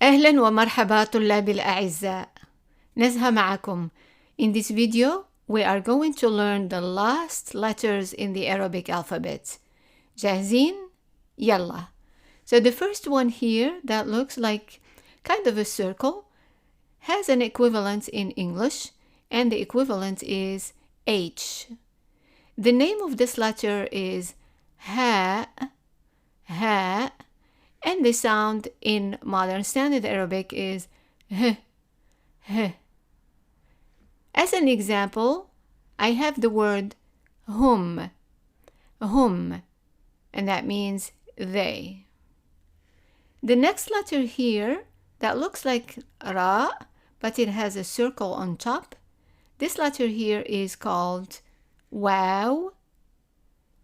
أهلا ومرحبا طلابي الأعزاء. نزهة معكم. In this video, we are going to learn the last letters in the Arabic alphabet. جاهزين؟ يلا. So the first one here that looks like kind of a circle has an equivalent in English, and the equivalent is H. The name of this letter is ha, ha, and the sound in modern standard Arabic is h, h. As an example, I have the word hum, hum, and that means they. The next letter here that looks like ra, but it has a circle on top. This letter here is called waaw,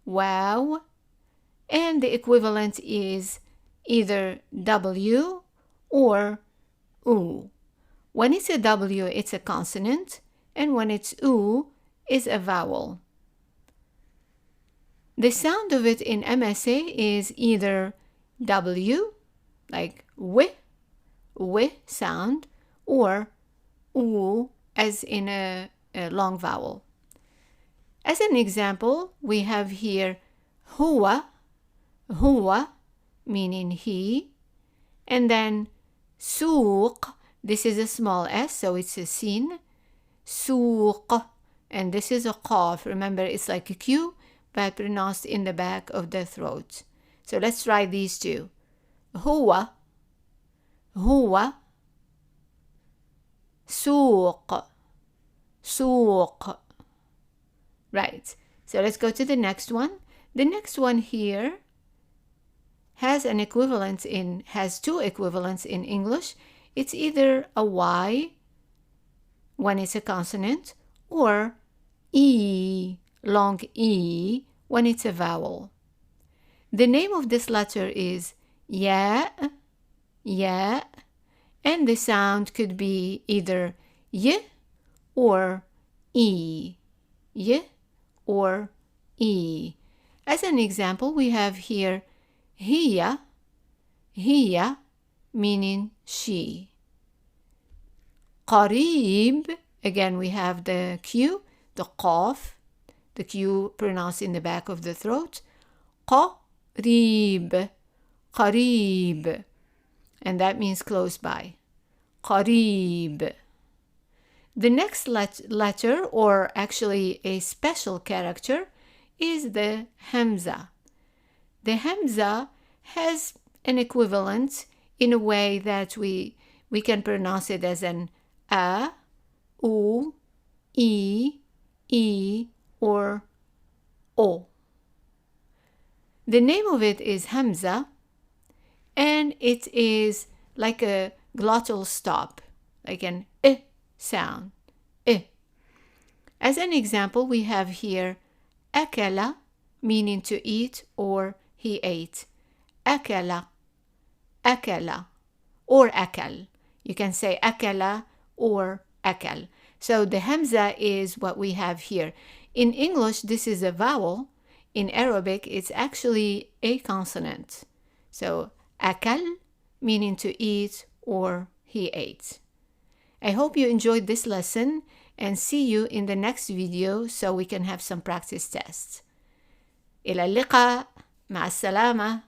waaw, and the equivalent is either W or U. When it's a W, it's a consonant, and when it's U, it's a vowel. The sound of it in MSA is either W, like w sound, or U, as in a long vowel. As an example, we have here huwa, huwa, meaning he, and then suq, this is a small s, so it's a sin, suq, and this is a qaf. Remember, it's like a q, but pronounced in the back of the throat. So let's try these two. Huwa, huwa, suq, suq. Right, so let's go to the next one. The next one here has two equivalents in English. It's either a Y when it's a consonant, or E, long E, when it's a vowel. The name of this letter is ya, ya, and the sound could be either y or E, y or E. As an example, we have here hiya, hiya, meaning she. Qarib, again we have the Q, the qaf, the Q pronounced in the back of the throat. Qarib, qarib, and that means close by. Qarib. The next letter, or actually a special character, is the hamza. The hamza has an equivalent in a way that we can pronounce it as an a, u, e, or o. The name of it is hamza, and it is like a glottal stop, like an sound. As an example, we have here akala, meaning to eat or he ate. Akala, akala, or akal. You can say akala or akal. So the hamza is what we have here. In English, this is a vowel. In Arabic, it's actually a consonant. So akal, meaning to eat or he ate. I hope you enjoyed this lesson, and see you in the next video so we can have some practice tests. إلى اللقاء. مع السلامة.